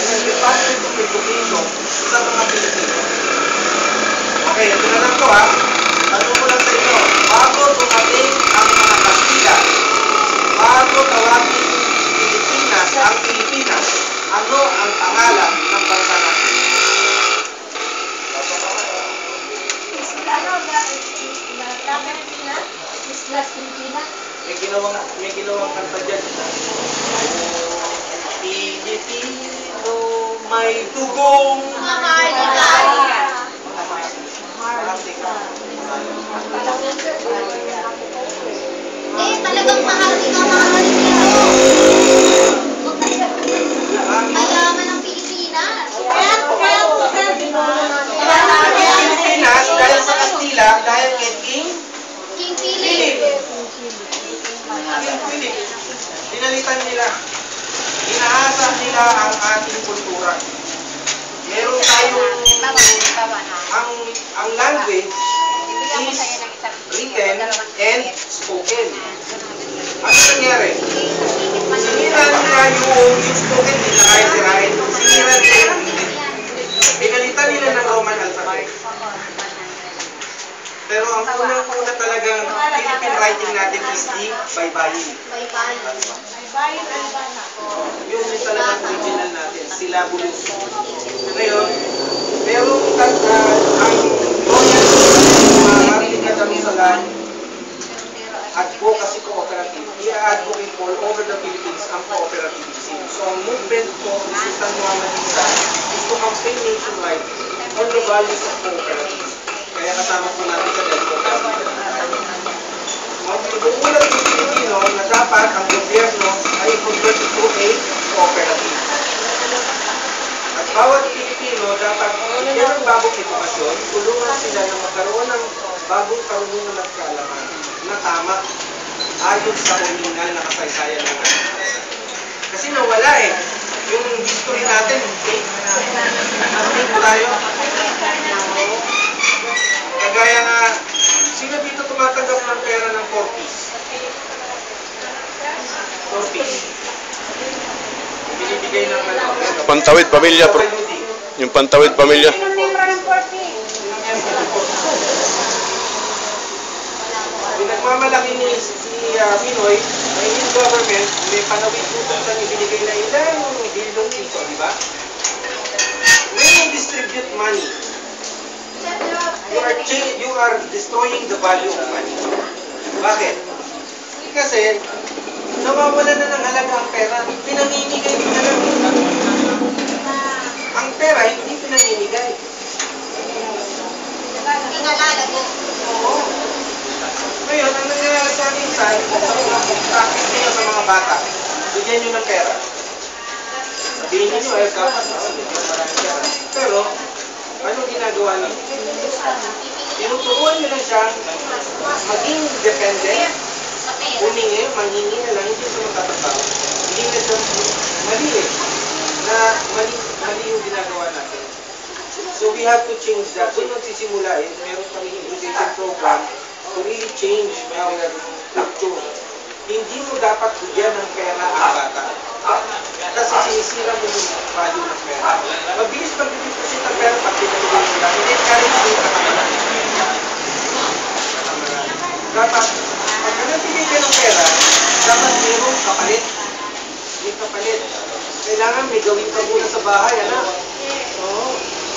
ng Department of Education sa mga Pilipino. Okay, ito na lang to ha. Tanong ko lang sa inyo, bago dumating ang mga Kastila, bago tawagin ang Pilipinas, ano ang pangalan ng bansa natin? May ginawang kanta dyan. Pilipino, may dugong Maharlika. Talagang mahal ito. Mayaman ng Pilipinas. Pilipinas, dahil sa Kastila, dahil kay King Philip. King Philip. Dinalitan nila. Inaasa nila ang ating kultura. Meron tayong ang language is written and spoken. Ano nangyari? Sinira nila yung spoken, hindi na kahit sirain. Sinira nila yung written. Pinalitan nila ng Roman alphabet. Pero ang unang-una talagang Philippine writing natin is the baybayin. Yung talagang original natin, syllabulus. Ngayon, merong ang Royal Maharlika Darussalam Advocacy Cooperative, i-advocate all over the Philippines ang cooperativism. So, ang movement ko, Sultan Muhammad Isa, is to campaign nationwide on the values of cooperativism. Kaya kasama po natin sa Delco. Mag-uulat ng Pilipino na dapat ang gobyerno ay convert to a cooperative. At bawat Pilipino dapat bigyan ng bagong edukasyon, tulungan sila na magkaroon ng bagong karunungan at kaalaman na tama ayon sa original na kasaysayan ng ating. Kasi nawala eh. Yung history natin, update po tayo. Kagaya nga, sino dito tumatanggap ng pera ng 4Ps? 4Ps. Binibigay ng ano? Pantawid pamilya. Yung pantawid pamilya. Pinagmamalaki ni Pinoy, may new government, may panawid po sa ibinigay na ilang bilyong piso, di ba? When you distribute money, you are destroying the value of money. Bakit? Kasi, nawawala na ng halaga ang pera, pinamimigay na lang. Ang pera, hindi pinamimigay. Hindi nalalago. Oo. Ngayon, ang nangyayari sa minsan, practice nyo sa mga bata, bigyan nyo ng pera. Sabihin nyo, dapat maraming pera. Pero, anong ginagawa niyo? Tinuturuan nyo lang siya maging dependent, humingi, manghingi na lang, hindi siya magtatrabaho. Hindi na siya mali eh. Na mali yung ginagawa natin. So we have to change that. Doon magsisimula eh, meron kami education program to really change our culture. Hindi mo dapat bigyan ng pera ang bata. Kasi sinisira mo yung value ng pera. Mabilis mag-deposit ng pera pag pinagiging nila. In-encourage mo yung katamaran. Dapat, pag nagbigay ka ng pera, dapat mayroong kapalit. May kapalit. Kailangan may gawin ka muna sa bahay, anak. Oo.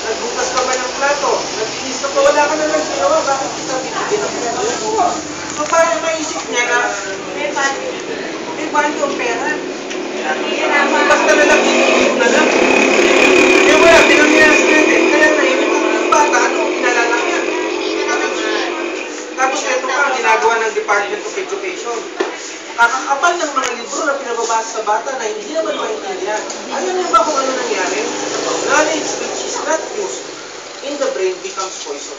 Nagbukas ka ba ng plato? Nagbilis ka pa, wala ka na lang ginawa. Bakit kita bibigyan ng pera? So, para maisip niya na may value ang pera. Basta na lang, iniisip na lang. Eh wala, pinaminas natin. Kaya naimip ang bata, ano, kinalala niya. Tapos ito pa ang ginagawa ng Department of Education. Kakakapal ng mga libro na pinababasa sa bata na hindi naman maintindihan. Alam niyo ba kung ano nangyari? Knowledge which is not used in the brain becomes poison.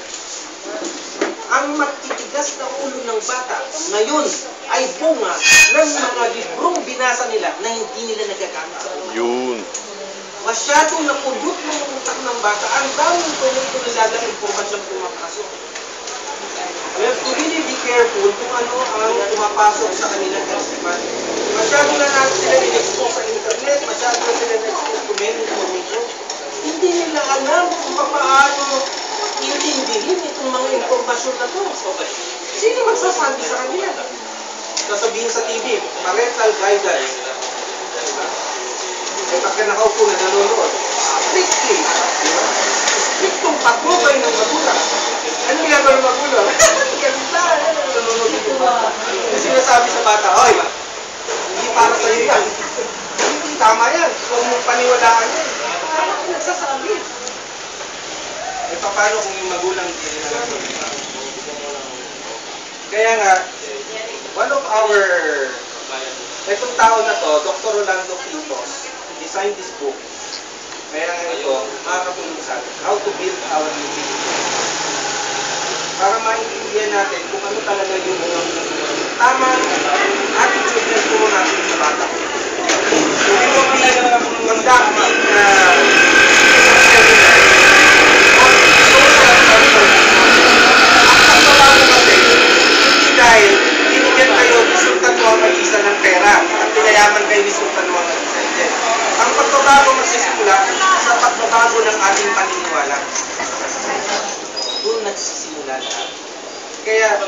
Ang matitigas na ulo ng bata ngayon ay bunga ng mga librong binasa nila na hindi nila nagagamit sa buhay. Yun. Masyadong napulot ng utak ng bata. Ang daming tuloy-tuloy impormasyong pumapasok. We have to really be careful kung ano ang pumapasok sa kanilang kaisipan. Masyado na natin sila in-expose sa internet, masyado na sila na-expose to many paano intindihin itong mga impormasyon na to. Sino magsasabi sa kanila? Sasabihin sa TV, parental guidance. Diba? Eh, pagka nakaupo na nanonood, strictly. Diba? Strictong patnubay ng magulang. Ano ginagawa ng magulang? Ganda. Nanonood ito ba? Kasi sinasabi sa bata, oy, hindi para sa iyo yan. Hindi tama yan. Huwag mong paniwalaan yan. Ano ang nagsasabi? Eh, paano kung yung magulang hindi nila nagsasabi? Kaya nga, one of our, itong tao na to, Dr. Rolando Quitos, designed this book. Kaya nga ito, makakatulong sa atin, How to Build Our New Philippines. Para maintindihan natin kung ano talaga yung tamang attitude na ito natin sa bata. So, we will be conducting dahil binigyan kayo ni Sultan Muhammad Isa ng pera at pinayaman kayo ni Sultan Muhammad Isa. Ang pagbabago magsisimula sa pagbabago ng ating paniniwala. Doon nagsisimula lahat. Kaya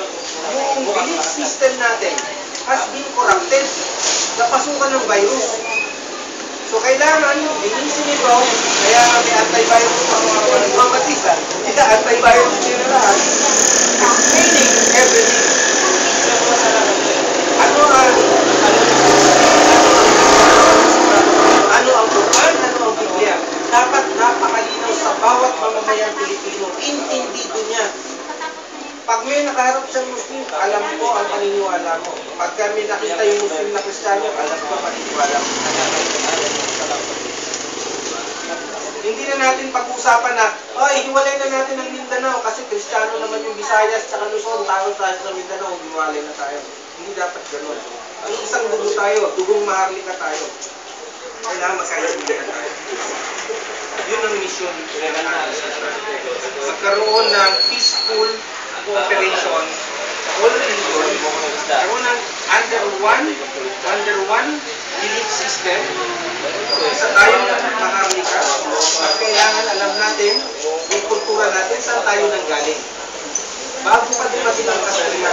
yung belief system natin has been corrupted. Napasukan ng virus. So kailangan linisin ito. Kaya may antivirus mga Muhammad Isa. Antivirus nyo na lahat. Meaning everything. Ano ang Quran, ano ang Biblia? Dapat napakalinaw sa bawat mamamayang Pilipino. Intindido niya. Pag may nakaharap siyang Muslim, alam ko ang paniniwala mo. Pag may nakita yung Muslim na Kristiyano, alam ko ang paniniwala mo. Hindi na natin pag-usapan na, ay, hiwalay na natin ang Mindanao kasi Kristiyano naman yung Visayas at Luzon, tayo sa Mindanao, hiwalay na tayo. Hindi dapat gano'n. Ang isang dugo tayo, dugong maharlika tayo. Kailangan magkaintindihan tayo. Yun ang mission na natin. Magkaroon ng peaceful cooperation sa all region, magkaroon ng under one belief system. Isa tayong maharlika. Kailangan alam natin yung kultura natin, saan tayo nanggaling. Bago pa dumating ang Kastila,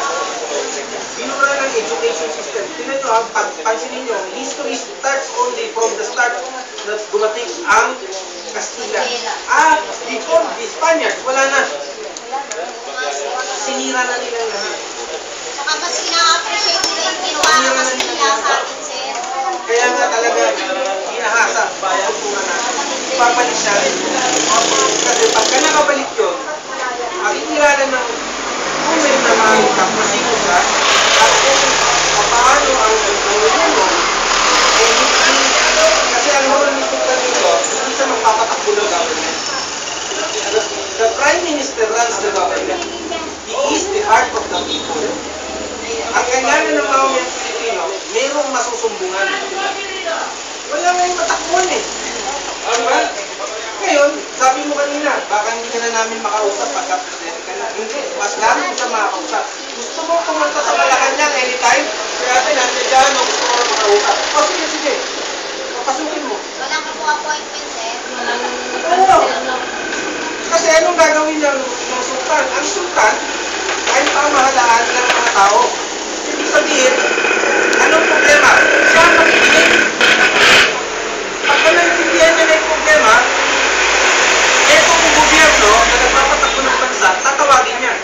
binura ng education system. Tingnan nyo, pansinin nyo, history starts only from the start na dumating ang Kastila. Before the Spaniards, wala na. Sinira na nila lahat. Saka mas ina-appreciate nila yung ginawa ng Kastila sa atin, sir. Kaya nga talaga, hinahasa ang kultura natin. Ipabalik natin. Kasi pagka nakabalik yun, makikilala ng tunay na mahalikat na sino ka at kung paano ang nangyayari mo, kasi ang role ni Sultan nito, hindi siya magpapatakbo ng government. The Prime Minister runs the government. He is the heart of the people. Ang kailangan ng mga Pilipino, mayroong masusumbungan. Wala nga yung matakbuhan eh. Diba? Ngayon, sabi mo kanina, baka hindi ka na namin makausap pagka president ka na. Hindi, mas lalo mo siya makausap. Gusto mo pumunta sa Malacanang anytime? Kaya ate, nandiyan dyan, gusto mo makausap. O sige, sige. Papasukin mo. Walang po appointment, sir. Oo. Kasi anong gagawin ng sultan? Ang sultan ay pamahalaan ng mga tao. Ibig sabihin, anong problema? Siya ang makikinig. Pagka naintindihan niya na yung problema, etong gobyerno na nagpapatakbo ng bansa, tatawagin niya.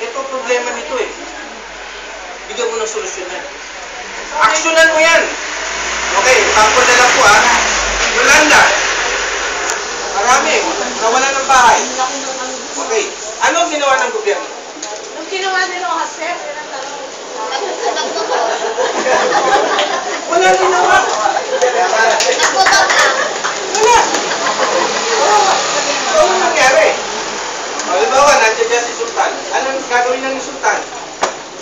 Ito problema nito eh. Bigyan mo ng solusyon yan. Aksyonan mo yan. Okay, sample na lang po ha. Yolanda. Marami. Nawalan ng bahay. Okay. Ano ang ginawa ng gobyerno? Ang ginawa nila kasi, Wala rin naman. Nagputol lang. Wala. So, anong nangyari? Halimbawa, nandiyan dyan si Sultan. Anong gagawin ng Sultan?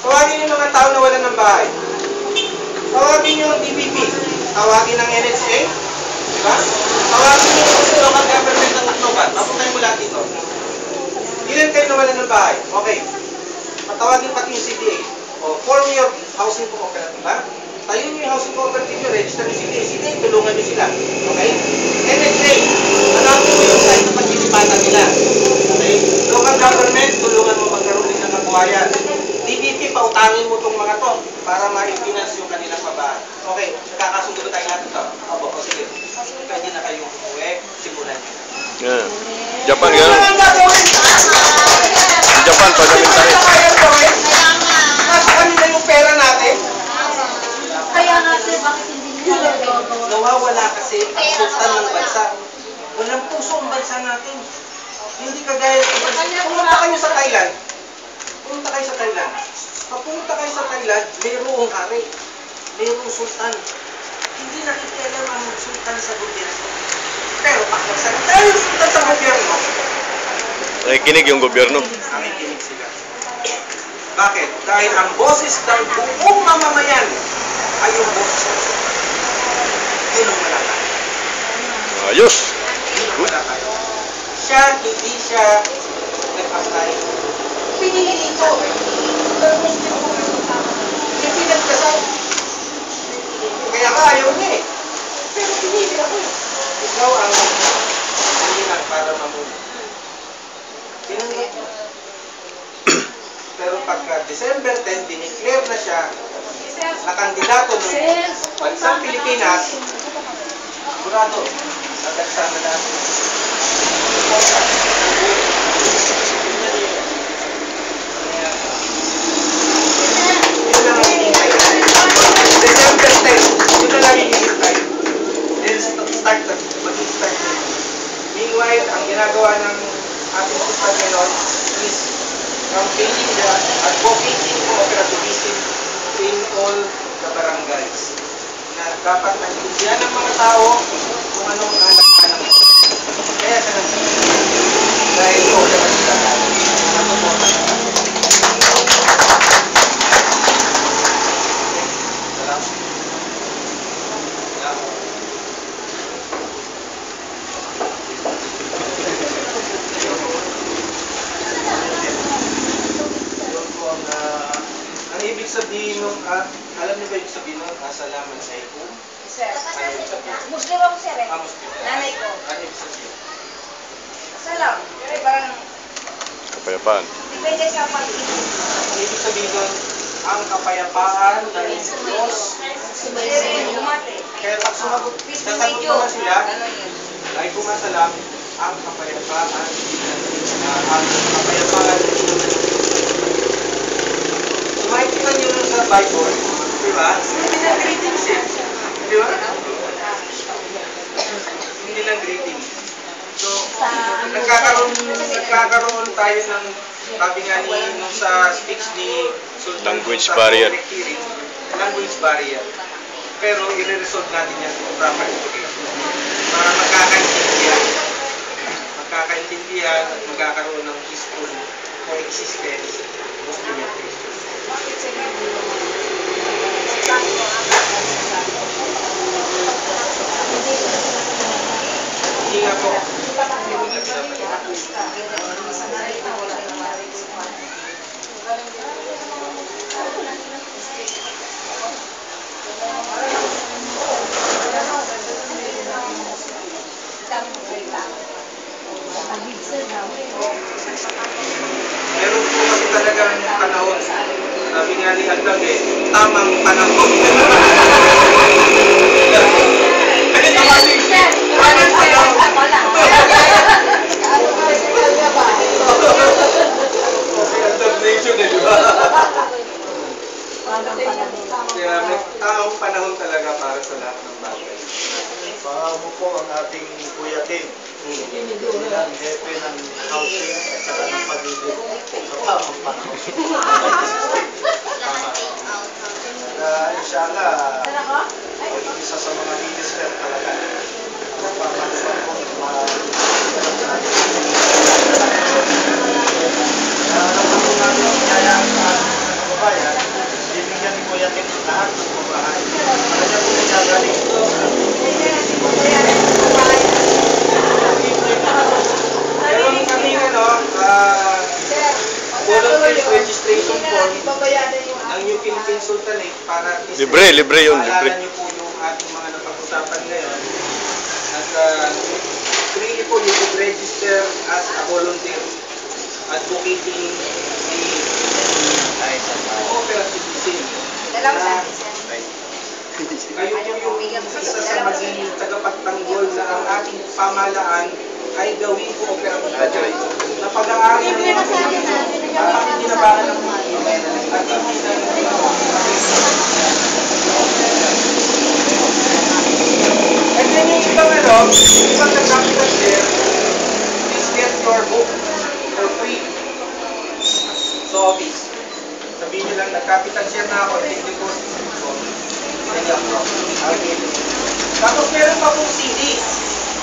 Tawagin yung mga tao na wala ng bahay. Tawagin yung DPP. Tawagin ng NHA. Diba? Tawagin yung local government ng Utnoban. Papuntahin mo lahat dito. Ilan kayo na wala ng bahay? Okay. Patawagin pati yung CDA. O, form your housing cooperative. Ha? Tayo yung housing cooperative nyo, register yung CDA. CDA, tulungan nyo sila. Okay? NHA, hanapin mo yung site na pag Yeah. Japan, Ano gano'n. ang gagawin? Japan, pagkamintahin. Kaya gawin? Nasa kanila yung pera natin. Kaya nga sir, bakit hindi nila nagagawa? Nawawala kasi ang sultan ng bansa. Walang puso ang bansa natin. Hindi kagaya ng bansa. Pumunta kayo sa Thailand. Pumunta kayo sa Thailand. Pag pumunta kayo sa Thailand, mayroong hari. Mayroong sultan. Hindi nakikialam ang sultan sa gobyerno. Pero pag nagsalita yung sultan sa gobyerno, Nakikinig yung gobyerno. nakikinig sila. Bakit? Dahil ang boses ng buong mamamayan ay yung boses ng sultan. Yun ang wala tayo. Ayos. Yun ang wala tayo. Siya, hindi siya nag-apply. Pinili ito. Pero Muslim ko hindi nagkasal. Kaya ka ayaw niya eh. Pero pinili ako eh. Ikaw ang hinihan para mamuno. Tinanggap mo. Pero pagka December 10, dineclare na siya na kandidato ng bansang Pilipinas, sigurado, nagagsan na natin. Yun lang ang hinihintay. December 10, yun na lang hinihintay. Then mag-start na. Meanwhile, ang ginagawa ng ating sultan ngayon is campaigning the advocating cooperativism in all the barangays. Na dapat naintindihan ng mga tao kung anong anak-anak. Kaya siya nandito. Dahil order na sila. Natutunan na. Salamat. Ang ibig sabihin nung, alam niyo ba ibig sabihin nung asalaman alaikum? Sir, Ano ibig sabihin? Muslim ako sir eh. Muslim. Nanay ko. Ano ibig sabihin? Salam. Pero parang Kapayapaan. depende sa pag-ibig. Ang ibig sabihin nun, ang kapayapaan ng Diyos. Kaya pag sumagot, sasagot naman sila, ay kumasalam, ang kapayapaan So makikita nyo nun sa Bible, di ba? Hindi lang greetings eh. Di ba? Hindi lang greetings. So, nagkakaroon tayo ng, sabi nga ni, nung sa speech ni Sultan Language barrier. Language barrier. Pero i-resolve natin yan sa proper education. Para magkakaintindihan at magkakaroon ng peaceful coexistence Muslim and Christian. Hindi nga po. Meron po kasi talagang panahon. Sabi nga ni Agdag eh, tamang panahon. Tamang panahon. Nation eh, di ba? Kaya may tamang panahon talaga para sa lahat ng bagay. Paamo po ang ating Kuya Tim. Ang hepe ng housing at saka ng pag-ibig sa tamang panahon. Inshallah, isa sa mga minister talaga. Ang pamansan po, kaya ang kababayan, bibigyan ni Kuya Tim lahat ng babahay. Kaya po nagagaling ito. Meron kaming volunteers registration form ng New Philippine Sultanate para at least Libre yun, libre. maalala niyo po yung ating mga napag-usapan ngayon. At freely po you could register as a volunteer advocating the cooperativism. Kayo po yung isa sa maging tagapagtanggol na ang ating pamahalaan ay gawing kooperatiba na pag-aari ng mga pakikinabangan ng Pilipino at hindi na and then yung ibang nag-capital share, please get your book for free sa office. Sabihin nyo lang, nag-capital share na ako, take deposit ko. Tapos meron pa pong CD.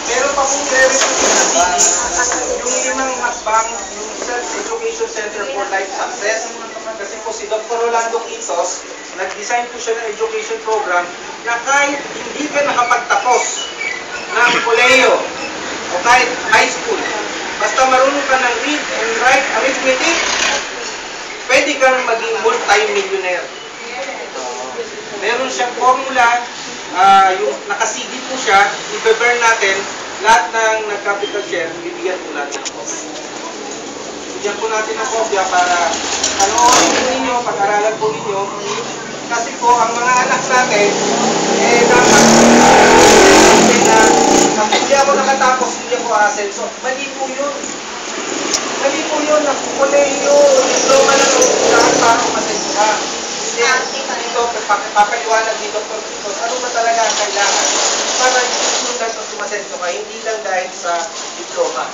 Meron pa pong re-receive na CD. Yung limang hakbang, yung Self-Education Center for Life Success. Kasi po si Dr. Rolando Quitos, nag-design po siya ng education program na kahit hindi ka nakapagtapos ng koleyo o kahit high school, basta marunong ka ng read and write arithmetic, pwede kang maging multi-millionaire. Meron siyang formula, yung naka-CD po siya, i-burn natin, lahat ng nag-capital share, bibigyan po natin ng kopya. Bibigyan po natin ng kopya para panoorin po ninyo, pag-aralan po ninyo, kasi po ang mga anak natin, dapat na hindi ako nakatapos, hindi ako asenso. Mali po yun. Mali po yun, kolehiyo, diploma na lang, para umasenso ka. Dito, papaliwanag ni Dr. Quitos, ano ba talaga ang kailangan para susundan o sumasenso ka, hindi lang dahil sa diploma.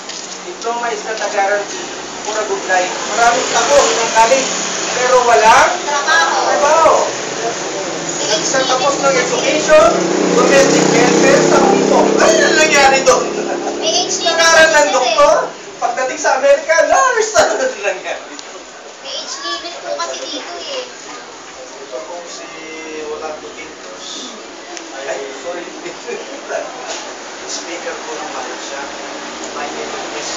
Diploma is not a guarantee for a good life. Maraming tapos ng college, pero walang trabaho. Isang tapos ng education, domestic welfare, tapos ano na nangyari doon? Nag-aaral ng doktor, pagdating sa Amerika, nurse, ano na nangyari? May age limit po kasi dito eh. Ito pong si Rolando Quitos Ay, sorry. speaker po ng Malaysia. My name is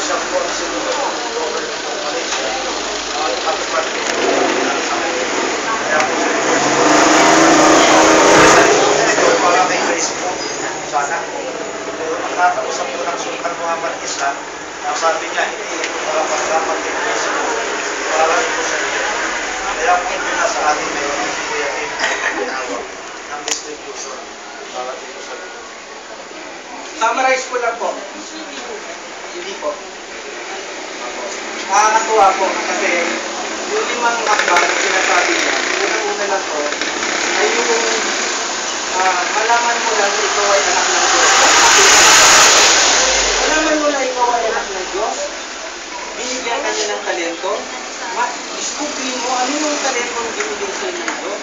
siya po ang sinunod ng government ng Malaysia. Pag-party po sa akin. Kaya po siya para may Facebook. Sana. Pero magkakausap po ng Sultan Muhammad Isa, ang sabi niya, hindi ito para pagkapat ng Facebook. Para ito sa iyo. Kaya po hindi na sa atin may pinipiliyatin ng distribution para dito sa iyo. Summarize ko lang po. Hindi po. Nakakatuwa po kasi yung limang hakbang na sinasabi niya, unang-una lang po, ay yung malaman mo lang na ikaw ay anak ng Diyos. Malaman mo na ikaw ay anak ng Diyos, binigyan ka niya ng talento, diskupin mo ano yung talento na binigyan sa inyo ng Diyos.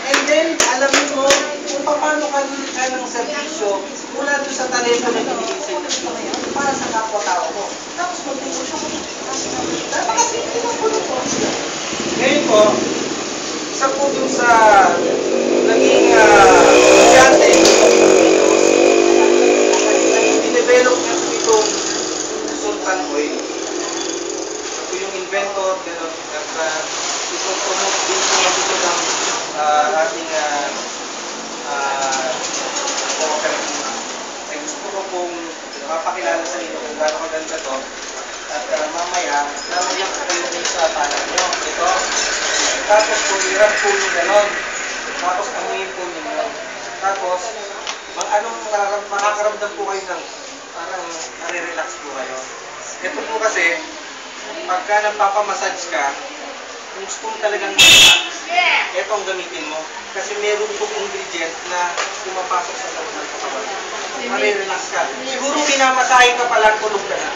And then, alamin mo kung paano ka ka ng servisyo mula doon sa talento na binigay sa inyo ng Diyos para sa kapwa-tao mo. Tapos mag-desisyon mo. Napakasimple lang po ito. Ngayon po, isa po dun sa naging estudyante, dinevelop niya po itong Sultan Oil. Ito yung inventor, gano'n, at itong promote din po ito ng ating cooperative. Ay gusto ko pong mapakilala sa inyo kung gaano maganda to. At mamaya, lalagyan ko kayo din sa panel nyo. Ito. Tapos po, i-rub po nyo gano'n. Tapos amuyin po ninyo. Tapos, makakaramdam po kayo ng parang nare-relax po kayo. Ito po kasi, pagka nagpapamassage ka, kung gusto mo talagang relax, ito ang gamitin mo. Kasi meron pong ingredient na pumapasok sa loob ng katawan. Nare-relax ka. Siguro pinamasahe ka pala, tulog ka na.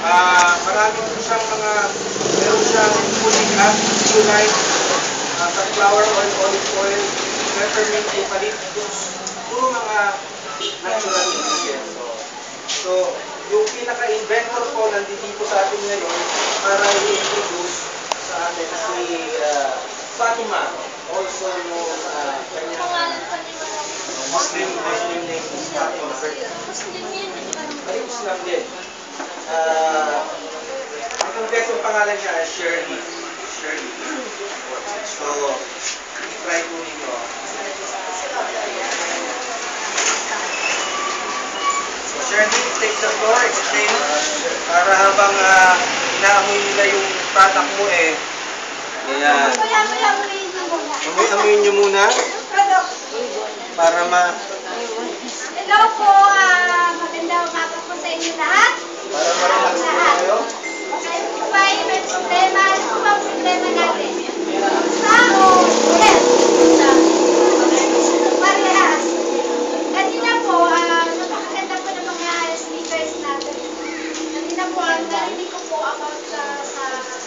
Marami po siyang meron siyang folic acid, zeolite, sunflower oil, olive oil, peppermint, eucalyptus, puro mga natural ingredients. So, yung pinaka-inventor po nandito sa atin ngayon para i-introduce sa atin si Fatima, also yung kanyang Muslim name is Fatima. Ay, Islam din. Ang complex ng pangalan niya ay Shirley. So, i-try po ninyo. So, Shirley, take the floor, explain. Para habang inaamoy nila yung product mo Ayan. Amoy-amoy nyo muna para Hello po, magandang umaga po sa inyo lahat. ma-relax po kayo. Ngayon po ba may problema? Ano po ba ang problema natin? Sao? Yes. Parehas. Kanina po, napakaganda po ng mga speakers natin. Kanina po, narinig ko po about sa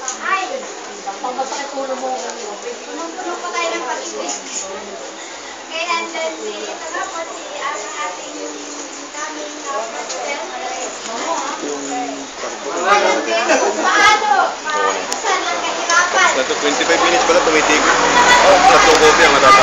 bahay. Punong-puno po tayo ng pag-ibig. Kaya andun ito nga po si ating daming president. Ngayon din, kung paano, saan ang kahirapan. Sa 25 minutes pala tumitigil. Oh, tatlong kopya ang natapos.